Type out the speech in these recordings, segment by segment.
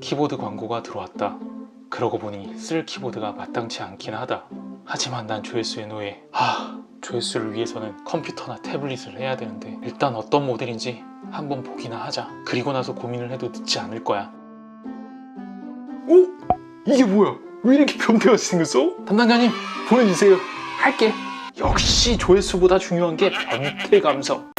키보드 광고가 들어왔다. 그러고 보니 쓸 키보드가 마땅치 않긴 하다. 하지만 난 조회수의 노예. 조회수를 위해서는 컴퓨터나 태블릿을 해야 되는데 일단 어떤 모델인지 한번 보기나 하자. 그리고 나서 고민을 해도 늦지 않을 거야. 오? 이게 뭐야? 왜 이렇게 변태같이 생겼어? 담당자님 보내주세요. 할게. 역시 조회수보다 중요한 게 변태 감성.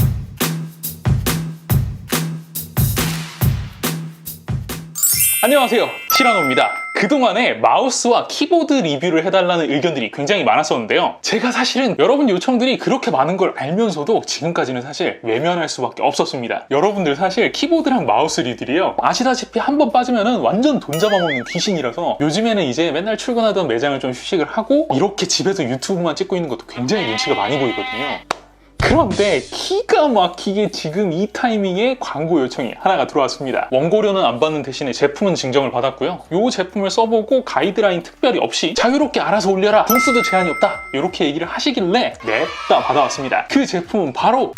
안녕하세요, 티라노입니다. 그동안에 마우스와 키보드 리뷰를 해달라는 의견들이 굉장히 많았었는데요. 제가 사실은 여러분 요청들이 그렇게 많은 걸 알면서도 지금까지는 사실 외면할 수밖에 없었습니다. 여러분들 사실 키보드랑 마우스 리뷰들이요, 아시다시피 한번 빠지면은 완전 돈 잡아먹는 귀신이라서 요즘에는 이제 맨날 출근하던 매장을 좀 휴식을 하고 이렇게 집에서 유튜브만 찍고 있는 것도 굉장히 눈치가 많이 보이거든요. 그런데 기가 막히게 지금 이 타이밍에 광고 요청이 하나가 들어왔습니다. 원고료는 안 받는 대신에 제품은 증정을 받았고요. 이 제품을 써보고 가이드라인 특별히 없이 자유롭게 알아서 올려라, 분수도 제한이 없다, 이렇게 얘기를 하시길래 냅다 받아왔습니다. 그 제품은 바로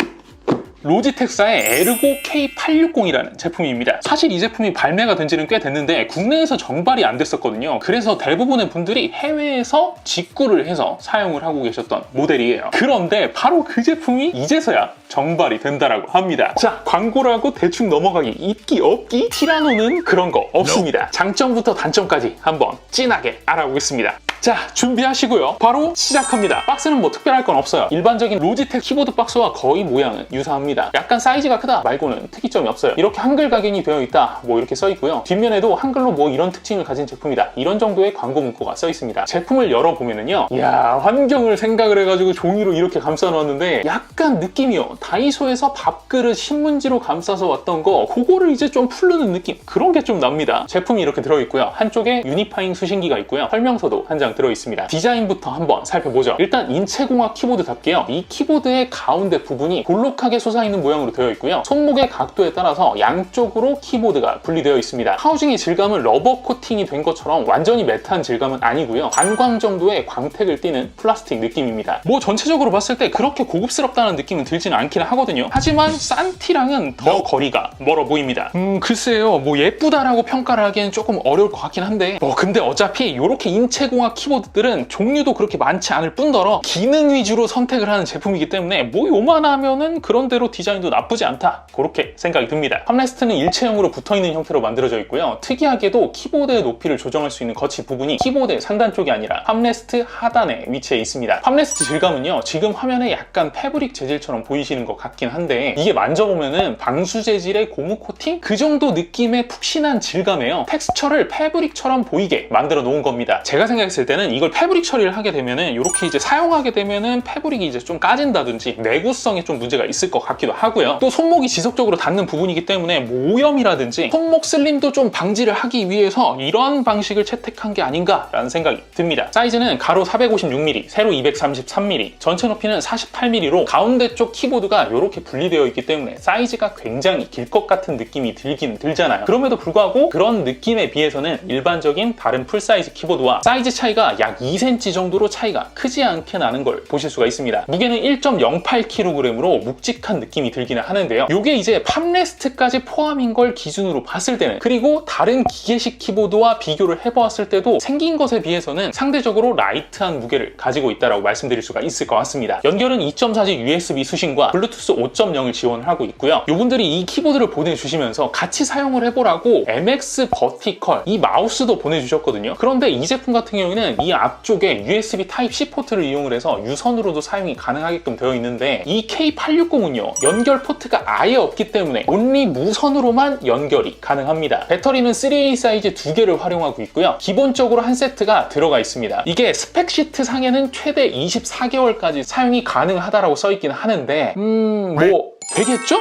로지텍사의 에르고 K860이라는 제품입니다. 사실 이 제품이 발매가 된 지는 꽤 됐는데 국내에서 정발이 안 됐었거든요. 그래서 대부분의 분들이 해외에서 직구를 해서 사용을 하고 계셨던 모델이에요. 그런데 바로 그 제품이 이제서야 정발이 된다라고 합니다. 자, 광고라고 대충 넘어가기 있기 없기? 티라노는 그런 거 없습니다. 장점부터 단점까지 한번 진하게 알아보겠습니다. 자, 준비하시고요. 바로 시작합니다. 박스는 뭐 특별할 건 없어요. 일반적인 로지텍 키보드 박스와 거의 모양은 유사합니다. 약간 사이즈가 크다 말고는 특이점이 없어요. 이렇게 한글 각인이 되어 있다, 뭐 이렇게 써 있고요. 뒷면에도 한글로 뭐 이런 특징을 가진 제품이다, 이런 정도의 광고 문구가 써 있습니다. 제품을 열어보면은요, 이야, 환경을 생각을 해가지고 종이로 이렇게 감싸 놓았는데 약간 느낌이요, 다이소에서 밥그릇 신문지로 감싸서 왔던 거, 그거를 이제 좀 풀르는 느낌, 그런 게 좀 납니다. 제품이 이렇게 들어있고요. 한쪽에 유니파잉 수신기가 있고요. 설명서도 한 장 들어있습니다. 디자인부터 한번 살펴보죠. 일단 인체공학 키보드답게요, 이 키보드의 가운데 부분이 볼록하게 솟아있는 모양으로 되어 있고요. 손목의 각도에 따라서 양쪽으로 키보드가 분리되어 있습니다. 하우징의 질감은 러버 코팅이 된 것처럼 완전히 매트한 질감은 아니고요. 반광 정도의 광택을 띠는 플라스틱 느낌입니다. 뭐 전체적으로 봤을 때 그렇게 고급스럽다는 느낌은 들지는 않긴 하거든요. 하지만 싼 티랑은 더 거리가 멀어 보입니다. 글쎄요, 뭐 예쁘다라고 평가를 하기엔 조금 어려울 것 같긴 한데, 근데 어차피 이렇게 인체공학 키보드들은 종류도 그렇게 많지 않을 뿐더러 기능 위주로 선택을 하는 제품이기 때문에 뭐 요만하면은 그런대로 디자인도 나쁘지 않다, 그렇게 생각이 듭니다. 팜레스트는 일체형으로 붙어있는 형태로 만들어져 있고요. 특이하게도 키보드의 높이를 조정할 수 있는 거치 부분이 키보드의 상단 쪽이 아니라 팜레스트 하단에 위치해 있습니다. 팜레스트 질감은요, 지금 화면에 약간 패브릭 재질처럼 보이시는 것 같긴 한데 이게 만져보면은 방수 재질의 고무 코팅? 그 정도 느낌의 푹신한 질감이에요. 텍스처를 패브릭처럼 보이게 만들어 놓은 겁니다. 제가 생각했을 때는 이걸 패브릭 처리를 하게 되면은, 이렇게 이제 사용하게 되면은 패브릭이 이제 좀 까진다든지 내구성에 좀 문제가 있을 것 같기도 하고요. 또 손목이 지속적으로 닿는 부분이기 때문에 뭐 오염이라든지 손목 슬림도 좀 방지를 하기 위해서 이런 방식을 채택한 게 아닌가라는 생각이 듭니다. 사이즈는 가로 456mm, 세로 233mm, 전체 높이는 48mm로 가운데 쪽 키보드가 이렇게 분리되어 있기 때문에 사이즈가 굉장히 길 것 같은 느낌이 들긴 들잖아요. 그럼에도 불구하고 그런 느낌에 비해서는 일반적인 다른 풀사이즈 키보드와 사이즈 차이가 약 2cm 정도로 차이가 크지 않게 나는 걸 보실 수가 있습니다. 무게는 1.08kg으로 묵직한 느낌이 들기는 하는데요. 이게 이제 팜레스트까지 포함인 걸 기준으로 봤을 때는, 그리고 다른 기계식 키보드와 비교를 해보았을 때도 생긴 것에 비해서는 상대적으로 라이트한 무게를 가지고 있다고 말씀드릴 수가 있을 것 같습니다. 연결은 2.4G USB 수신과 블루투스 5.0을 지원을 하고 있고요. 이분들이 이 키보드를 보내주시면서 같이 사용을 해보라고 MX 버티컬 이 마우스도 보내주셨거든요. 그런데 이 제품 같은 경우에는 이 앞쪽에 USB Type-C 포트를 이용을 해서 유선으로도 사용이 가능하게끔 되어 있는데, 이 K860은요, 연결 포트가 아예 없기 때문에 온리 무선으로만 연결이 가능합니다. 배터리는 3A 사이즈 2개를 활용하고 있고요. 기본적으로 한 세트가 들어가 있습니다. 이게 스펙시트 상에는 최대 24개월까지 사용이 가능하다라고 써있긴 하는데 뭐 되겠죠?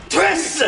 됐어!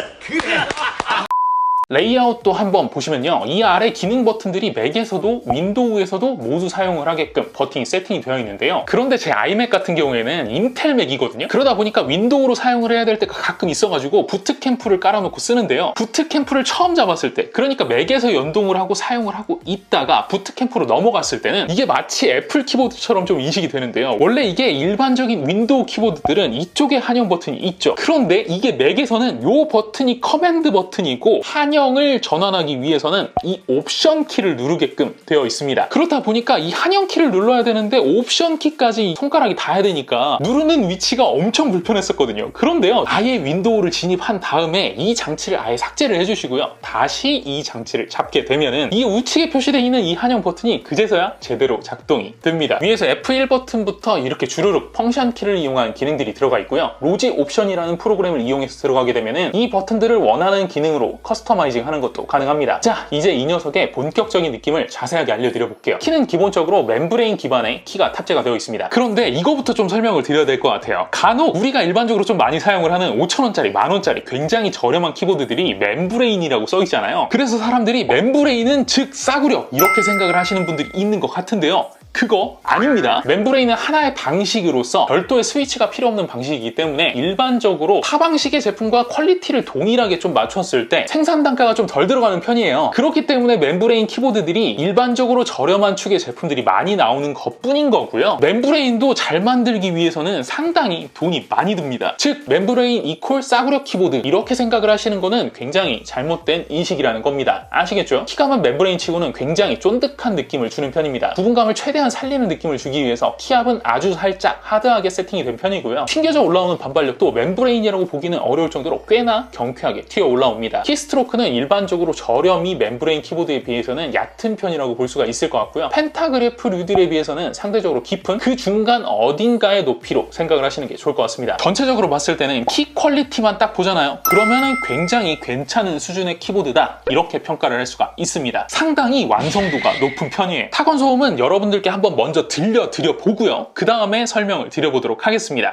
레이아웃도 한번 보시면요, 이 아래 기능 버튼들이 맥에서도 윈도우에서도 모두 사용을 하게끔 버튼이 세팅이 되어 있는데요. 그런데 제 아이맥 같은 경우에는 인텔 맥이거든요. 그러다 보니까 윈도우로 사용을 해야 될 때가 가끔 있어가지고 부트캠프를 깔아놓고 쓰는데요. 부트캠프를 처음 잡았을 때, 그러니까 맥에서 연동을 하고 사용을 하고 있다가 부트캠프로 넘어갔을 때는 이게 마치 애플 키보드처럼 좀 인식이 되는데요. 원래 이게 일반적인 윈도우 키보드들은 이쪽에 한영 버튼이 있죠. 그런데 이게 맥에서는 이 버튼이 커맨드 버튼이고 한영 한영을 전환하기 위해서는 이 옵션 키를 누르게끔 되어 있습니다. 그렇다 보니까 이 한영 키를 눌러야 되는데 옵션 키까지 손가락이 닿아야 되니까 누르는 위치가 엄청 불편했었거든요. 그런데요, 아예 윈도우를 진입한 다음에 이 장치를 아예 삭제를 해주시고요, 다시 이 장치를 잡게 되면은 이 우측에 표시되어 있는 이 한영 버튼이 그제서야 제대로 작동이 됩니다. 위에서 F1 버튼부터 이렇게 주르륵 펑션 키를 이용한 기능들이 들어가 있고요. 로지 옵션이라는 프로그램을 이용해서 들어가게 되면은 이 버튼들을 원하는 기능으로 커스터마이징 하는 것도 가능합니다. 자, 이제 이 녀석의 본격적인 느낌을 자세하게 알려드려 볼게요. 키는 기본적으로 멤브레인 기반의 키가 탑재가 되어 있습니다. 그런데 이거부터 좀 설명을 드려야 될 것 같아요. 간혹 우리가 일반적으로 좀 많이 사용을 하는 5,000원짜리, 10,000원짜리 굉장히 저렴한 키보드들이 멤브레인이라고 써 있잖아요. 그래서 사람들이 멤브레인은 즉 싸구려 이렇게 생각을 하시는 분들이 있는 것 같은데요, 그거 아닙니다. 멤브레인은 하나의 방식으로서 별도의 스위치가 필요 없는 방식이기 때문에 일반적으로 타 방식의 제품과 퀄리티를 동일하게 좀 맞췄을 때 생산 단가가 좀 덜 들어가는 편이에요. 그렇기 때문에 멤브레인 키보드들이 일반적으로 저렴한 축의 제품들이 많이 나오는 것뿐인 거고요. 멤브레인도 잘 만들기 위해서는 상당히 돈이 많이 듭니다. 즉 멤브레인 이퀄 싸구려 키보드 이렇게 생각을 하시는 거는 굉장히 잘못된 인식이라는 겁니다. 아시겠죠? 키감은 멤브레인 치고는 굉장히 쫀득한 느낌을 주는 편입니다. 부분감을 최대한 살리는 느낌을 주기 위해서 키압은 아주 살짝 하드하게 세팅이 된 편이고요. 튕겨져 올라오는 반발력도 멤브레인이라고 보기는 어려울 정도로 꽤나 경쾌하게 튀어 올라옵니다. 키스트로크는 일반적으로 저렴이 멤브레인 키보드에 비해서는 얕은 편이라고 볼 수가 있을 것 같고요. 펜타그래프 류들에 비해서는 상대적으로 깊은 그 중간 어딘가의 높이로 생각을 하시는 게 좋을 것 같습니다. 전체적으로 봤을 때는 키 퀄리티만 딱 보잖아요. 그러면은 굉장히 괜찮은 수준의 키보드다 이렇게 평가를 할 수가 있습니다. 상당히 완성도가 높은 편이에요. 타건 소음은 여러분들께 한번 먼저 들려드려 보고요, 그 다음에 설명을 드려보도록 하겠습니다.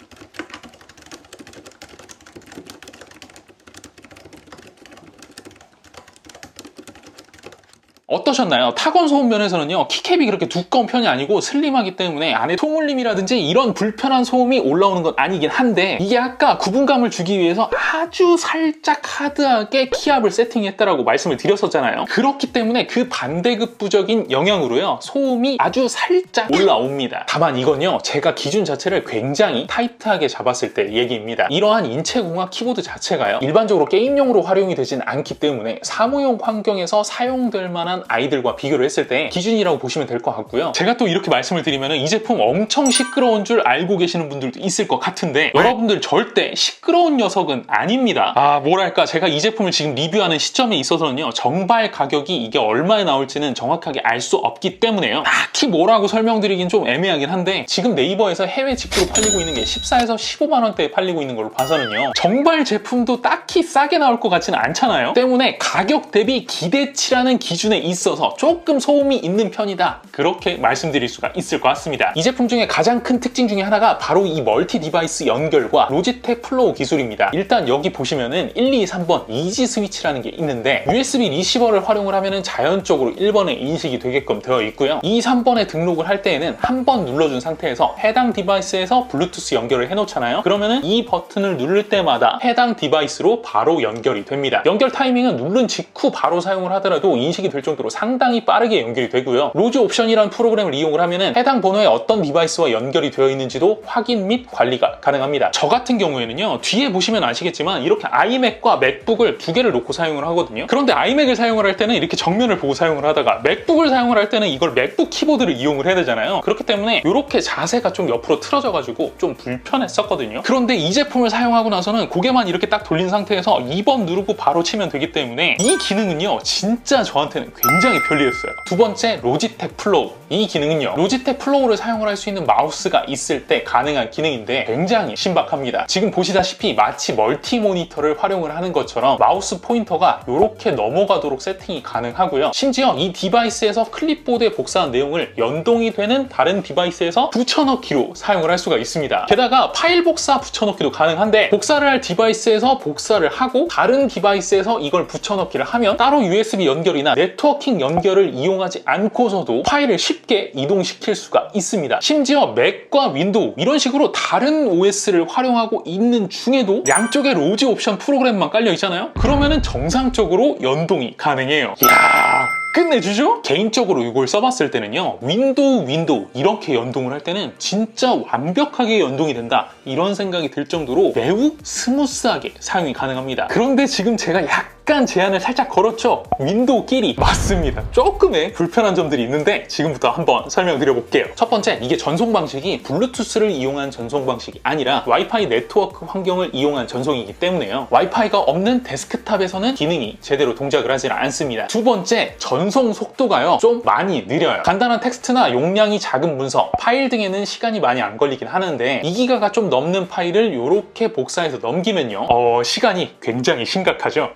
어떠셨나요? 타건 소음 면에서는요, 키캡이 그렇게 두꺼운 편이 아니고 슬림하기 때문에 안에 통울림이라든지 이런 불편한 소음이 올라오는 건 아니긴 한데, 이게 아까 구분감을 주기 위해서 아주 살짝 하드하게 키압을 세팅했다라고 말씀을 드렸었잖아요. 그렇기 때문에 그 반대급부적인 영향으로요, 소음이 아주 살짝 올라옵니다. 다만 이건요, 제가 기준 자체를 굉장히 타이트하게 잡았을 때 얘기입니다. 이러한 인체공학 키보드 자체가요, 일반적으로 게임용으로 활용이 되진 않기 때문에 사무용 환경에서 사용될 만한 아이들과 비교를 했을 때 기준이라고 보시면 될 것 같고요. 제가 또 이렇게 말씀을 드리면 이 제품 엄청 시끄러운 줄 알고 계시는 분들도 있을 것 같은데, 여러분들 절대 시끄러운 녀석은 아닙니다. 뭐랄까, 제가 이 제품을 지금 리뷰하는 시점에 있어서는요, 정발 가격이 이게 얼마에 나올지는 정확하게 알 수 없기 때문에요, 딱히 뭐라고 설명드리긴 좀 애매하긴 한데, 지금 네이버에서 해외 직구로 팔리고 있는 게 14에서 15만 원대에 팔리고 있는 걸로 봐서는요, 정발 제품도 딱히 싸게 나올 것 같지는 않잖아요. 때문에 가격 대비 기대치라는 기준에 있어서 조금 소음이 있는 편이다, 그렇게 말씀드릴 수가 있을 것 같습니다. 이 제품 중에 가장 큰 특징 중에 하나가 바로 이 멀티 디바이스 연결과 로지텍 플로우 기술입니다. 일단 여기 보시면은 1, 2, 3번 이지 스위치라는 게 있는데, USB 리시버를 활용을 하면은 자연적으로 1번에 인식이 되게끔 되어 있고요. 2, 3번에 등록을 할 때에는 한 번 눌러준 상태에서 해당 디바이스에서 블루투스 연결을 해놓잖아요. 그러면은 이 버튼을 누를 때마다 해당 디바이스로 바로 연결이 됩니다. 연결 타이밍은 누른 직후 바로 사용을 하더라도 인식이 될 정도로 상당히 빠르게 연결이 되고요. 로즈 옵션이라는 프로그램을 이용을 하면은 해당 번호에 어떤 디바이스와 연결이 되어 있는지도 확인 및 관리가 가능합니다. 저 같은 경우에는요, 뒤에 보시면 아시겠지만 이렇게 아이맥과 맥북을 두 개를 놓고 사용을 하거든요. 그런데 아이맥을 사용을 할 때는 이렇게 정면을 보고 사용을 하다가 맥북을 사용을 할 때는 이걸 맥북 키보드를 이용을 해야 되잖아요. 그렇기 때문에 이렇게 자세가 좀 옆으로 틀어져 가지고 좀 불편했었거든요. 그런데 이 제품을 사용하고 나서는 고개만 이렇게 딱 돌린 상태에서 2번 누르고 바로 치면 되기 때문에 이 기능은요, 진짜 저한테는 굉장히 편리했어요. 두 번째, 로지텍 플로우. 이 기능은요, 로지텍 플로우를 사용을 할 수 있는 마우스가 있을 때 가능한 기능인데 굉장히 신박합니다. 지금 보시다시피 마치 멀티 모니터를 활용을 하는 것처럼 마우스 포인터가 이렇게 넘어가도록 세팅이 가능하고요. 심지어 이 디바이스에서 클립보드에 복사한 내용을 연동이 되는 다른 디바이스에서 붙여넣기로 사용을 할 수가 있습니다. 게다가 파일 복사 붙여넣기도 가능한데, 복사를 할 디바이스에서 복사를 하고 다른 디바이스에서 이걸 붙여넣기를 하면 따로 USB 연결이나 네트워킹 연결을 이용하지 않고서도 파일을 쉽게 이동시킬 수가 있습니다. 심지어 맥과 윈도우 이런 식으로 다른 OS를 활용하고 있는 중에도 양쪽에 로지 옵션 프로그램만 깔려 있잖아요. 그러면은 정상적으로 연동이 가능해요. 이야, 끝내주죠? 개인적으로 이걸 써봤을 때는요, 윈도우 이렇게 연동을 할 때는 진짜 완벽하게 연동이 된다, 이런 생각이 들 정도로 매우 스무스하게 사용이 가능합니다. 그런데 지금 제가 약간 제한을 살짝 걸었죠? 윈도우끼리. 맞습니다. 조금의 불편한 점들이 있는데 지금부터 한번 설명드려볼게요. 첫 번째, 이게 전송 방식이 블루투스를 이용한 전송 방식이 아니라 와이파이 네트워크 환경을 이용한 전송이기 때문에요. 와이파이가 없는 데스크탑에서는 기능이 제대로 동작을 하질 않습니다. 두 번째, 전송 속도가요 좀 많이 느려요. 간단한 텍스트나 용량이 작은 문서, 파일 등에는 시간이 많이 안 걸리긴 하는데 2기가가 좀 넘는 파일을 이렇게 복사해서 넘기면요 시간이 굉장히 심각하죠.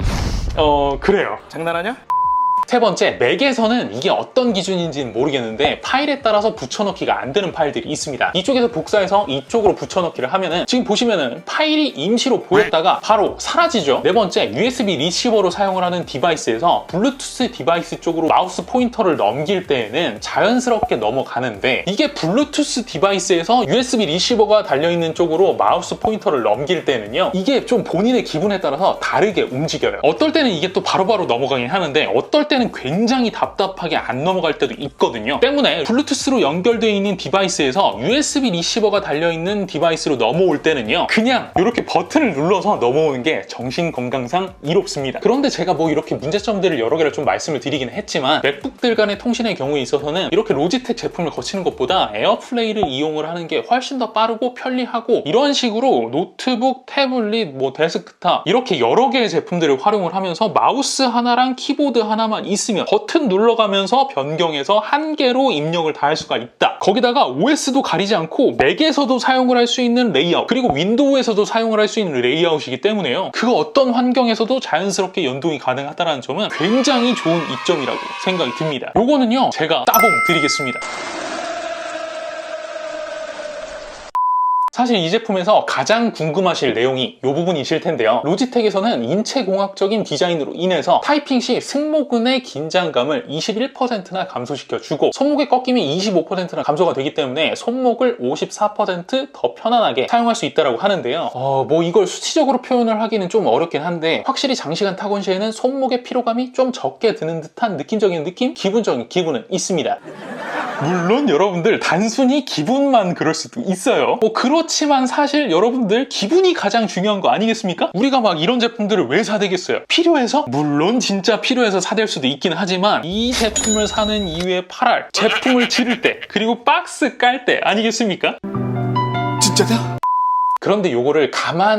그래요. 장난하냐? 세 번째, 맥에서는 이게 어떤 기준인지는 모르겠는데 파일에 따라서 붙여넣기가 안 되는 파일들이 있습니다. 이쪽에서 복사해서 이쪽으로 붙여넣기를 하면은 지금 보시면은 파일이 임시로 보였다가 바로 사라지죠. 네 번째, USB 리시버로 사용을 하는 디바이스에서 블루투스 디바이스 쪽으로 마우스 포인터를 넘길 때에는 자연스럽게 넘어가는데 이게 블루투스 디바이스에서 USB 리시버가 달려있는 쪽으로 마우스 포인터를 넘길 때는요 이게 좀 본인의 기분에 따라서 다르게 움직여요. 어떨 때는 이게 또 바로바로 넘어가긴 하는데 어떨 때는 굉장히 답답하게 안 넘어갈 때도 있거든요. 때문에 블루투스로 연결되어 있는 디바이스에서 USB 리시버가 달려있는 디바이스로 넘어올 때는요 그냥 이렇게 버튼을 눌러서 넘어오는 게 정신건강상 이롭습니다. 그런데 제가 뭐 이렇게 문제점들을 여러 개를 좀 말씀을 드리긴 했지만 맥북들 간의 통신의 경우에 있어서는 이렇게 로지텍 제품을 거치는 것보다 에어플레이를 이용을 하는 게 훨씬 더 빠르고 편리하고 이런 식으로 노트북, 태블릿, 뭐 데스크탑 이렇게 여러 개의 제품들을 활용을 하면서 마우스 하나랑 키보드 하나만 있으면 버튼 눌러가면서 변경해서 한 개로 입력을 다 할 수가 있다. 거기다가 OS도 가리지 않고 맥에서도 사용을 할 수 있는 레이아웃 그리고 윈도우에서도 사용을 할 수 있는 레이아웃이기 때문에요. 그 어떤 환경에서도 자연스럽게 연동이 가능하다는 점은 굉장히 좋은 이점이라고 생각이 듭니다. 요거는요 제가 따봉 드리겠습니다. 사실 이 제품에서 가장 궁금하실 내용이 이 부분이실 텐데요. 로지텍에서는 인체공학적인 디자인으로 인해서 타이핑 시 승모근의 긴장감을 21%나 감소시켜주고 손목의 꺾임이 25%나 감소가 되기 때문에 손목을 54% 더 편안하게 사용할 수 있다고 하는데요. 뭐 이걸 수치적으로 표현을 하기는 좀 어렵긴 한데 확실히 장시간 타건 시에는 손목의 피로감이 좀 적게 드는 듯한 느낌적인 느낌? 기분적인 기분은 있습니다. 물론 여러분들 단순히 기분만 그럴 수도 있어요. 그렇지만 사실 여러분들 기분이 가장 중요한 거 아니겠습니까? 우리가 막 이런 제품들을 왜 사대겠어요? 필요해서? 물론 진짜 필요해서 사댈 수도 있긴 하지만 이 제품을 사는 이유의 8할 제품을 지를 때 그리고 박스 깔 때 아니겠습니까? 진짜냐? 그런데 요거를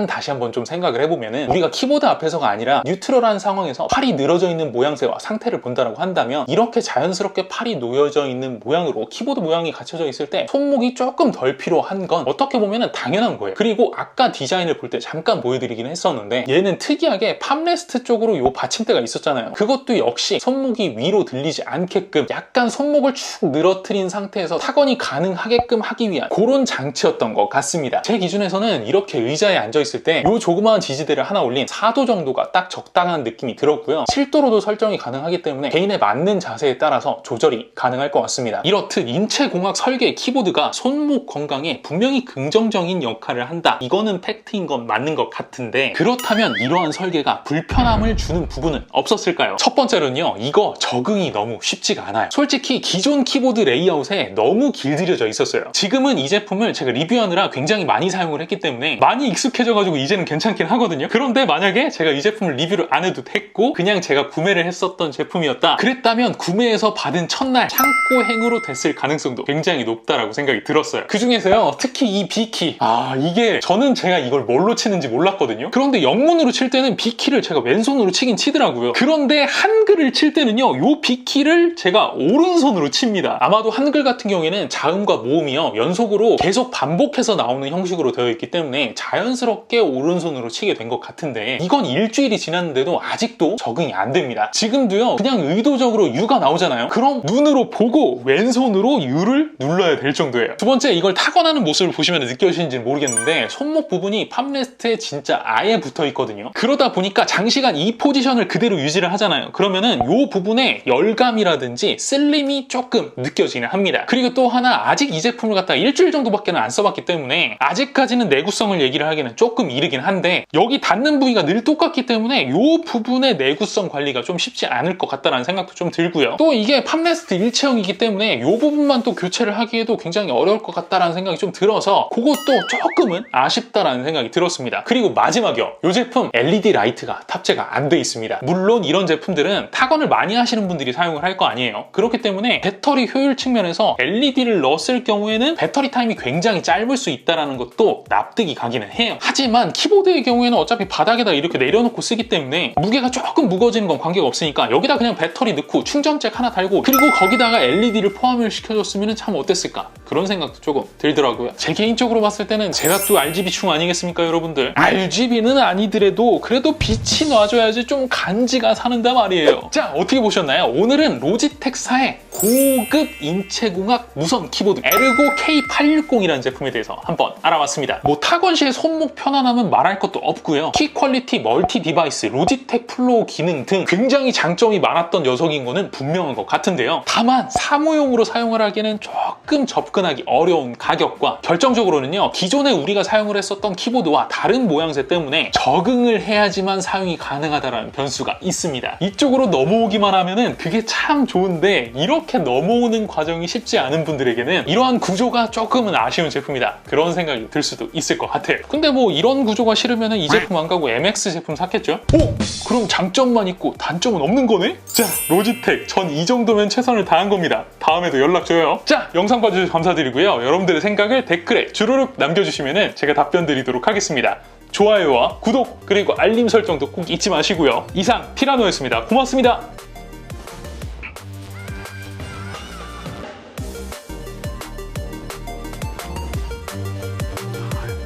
다시 한번 좀 생각을 해보면은 우리가 키보드 앞에서가 아니라 뉴트럴한 상황에서 팔이 늘어져 있는 모양새와 상태를 본다고 한다면 이렇게 자연스럽게 팔이 놓여져 있는 모양으로 키보드 모양이 갖춰져 있을 때 손목이 조금 덜 필요한 건 어떻게 보면은 당연한 거예요. 그리고 아까 디자인을 볼 때 잠깐 보여드리긴 했었는데 얘는 특이하게 팜레스트 쪽으로 요 받침대가 있었잖아요. 그것도 역시 손목이 위로 들리지 않게끔 약간 손목을 축 늘어뜨린 상태에서 타건이 가능하게끔 하기 위한 그런 장치였던 것 같습니다. 제 기준에서는 이렇게 의자에 앉아있을 때 이 조그마한 지지대를 하나 올린 4도 정도가 딱 적당한 느낌이 들었고요. 7도로도 설정이 가능하기 때문에 개인에 맞는 자세에 따라서 조절이 가능할 것 같습니다. 이렇듯 인체공학 설계 키보드가 손목 건강에 분명히 긍정적인 역할을 한다. 이거는 팩트인 건 맞는 것 같은데 그렇다면 이러한 설계가 불편함을 주는 부분은 없었을까요? 첫 번째로는요. 이거 적응이 너무 쉽지가 않아요. 솔직히 기존 키보드 레이아웃에 너무 길들여져 있었어요. 지금은 이 제품을 제가 리뷰하느라 굉장히 많이 사용을 했기 때문에 많이 익숙해져가지고 이제는 괜찮긴 하거든요. 그런데 만약에 제가 이 제품을 리뷰를 안 해도 됐고 그냥 제가 구매를 했었던 제품이었다 그랬다면 구매해서 받은 첫날 창고행으로 됐을 가능성도 굉장히 높다라고 생각이 들었어요. 그 중에서요 특히 이 B키 이게 저는 제가 이걸 뭘로 치는지 몰랐거든요. 그런데 영문으로 칠 때는 B키를 제가 왼손으로 치긴 치더라고요. 그런데 한글을 칠 때는요 이 B키를 제가 오른손으로 칩니다. 아마도 한글 같은 경우에는 자음과 모음이요 연속으로 계속 반복해서 나오는 형식으로 되어 있기 때문에 자연스럽게 오른손으로 치게 된 것 같은데 이건 일주일이 지났는데도 아직도 적응이 안 됩니다. 지금도요 그냥 의도적으로 U가 나오잖아요. 그럼 눈으로 보고 왼손으로 U를 눌러야 될 정도예요. 두 번째, 이걸 타건하는 모습을 보시면 느껴지는지는 모르겠는데 손목 부분이 팜레스트에 진짜 아예 붙어 있거든요. 그러다 보니까 장시간 이 포지션을 그대로 유지를 하잖아요. 그러면은 이 부분에 열감이라든지 쓸림이 조금 느껴지긴 합니다. 그리고 또 하나, 아직 이 제품을 갖다 일주일 정도밖에 안 써봤기 때문에 아직까지는 내구성을 얘기를 하기는 조금 이르긴 한데 여기 닿는 부위가 늘 똑같기 때문에 이 부분의 내구성 관리가 좀 쉽지 않을 것 같다는 생각도 좀 들고요. 또 이게 팜레스트 일체형이기 때문에 이 부분만 또 교체를 하기에도 굉장히 어려울 것 같다는 생각이 좀 들어서 그것도 조금은 아쉽다라는 생각이 들었습니다. 그리고 마지막이요. 이 제품 LED 라이트가 탑재가 안 돼 있습니다. 물론 이런 제품들은 타건을 많이 하시는 분들이 사용을 할 거 아니에요. 그렇기 때문에 배터리 효율 측면에서 LED를 넣었을 경우에는 배터리 타임이 굉장히 짧을 수 있다는 것도 납득이 가기는 해요. 하지만 키보드의 경우에는 어차피 바닥에다 이렇게 내려놓고 쓰기 때문에 무게가 조금 무거워지는 건 관계가 없으니까 여기다 그냥 배터리 넣고 충전잭 하나 달고 그리고 거기다가 LED를 포함을 시켜줬으면 참 어땠을까 그런 생각도 조금 들더라고요. 제 개인적으로 봤을 때는 제가 또 RGB충 아니겠습니까 여러분들. RGB는 아니더라도 그래도 빛이 놔줘야지 좀 간지가 사는다 말이에요. 자, 어떻게 보셨나요? 오늘은 로지텍사의 고급 인체공학 무선 키보드 에르고 K860이라는 제품에 대해서 한번 알아봤습니다. 뭐 타건 시의 손목 편안함은 말할 것도 없고요. 키 퀄리티, 멀티 디바이스, 로지텍 플로우 기능 등 굉장히 장점이 많았던 녀석인 거는 분명한 것 같은데요. 다만 사무용으로 사용을 하기에는 조금 접근하기 어려운 가격과 결정적으로는요. 기존에 우리가 사용을 했었던 키보드와 다른 모양새 때문에 적응을 해야지만 사용이 가능하다는 변수가 있습니다. 이쪽으로 넘어오기만 하면은 그게 참 좋은데 이렇게 넘어오는 과정이 쉽지 않은 분들에게는 이러한 구조가 조금은 아쉬운 제품이다. 그런 생각이 들 수도 있을 것 같아요. 근데 뭐 이런 구조가 싫으면은 이 제품 안 가고 MX 제품 샀겠죠? 오! 그럼 장점만 있고 단점은 없는 거네? 자, 로지텍 전 이 정도면 최선을 다한 겁니다. 다음에도 연락 줘요. 자, 영상 봐주셔서 감사드리고요. 여러분들의 생각을 댓글에 주르륵 남겨주시면은 제가 답변 드리도록 하겠습니다. 좋아요와 구독 그리고 알림 설정도 꼭 잊지 마시고요. 이상 티라노였습니다. 고맙습니다.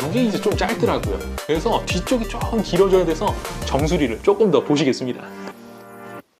이게 이제 좀 짧더라고요. 그래서 뒤쪽이 조금 길어져야 돼서 정수리를 조금 더 보시겠습니다.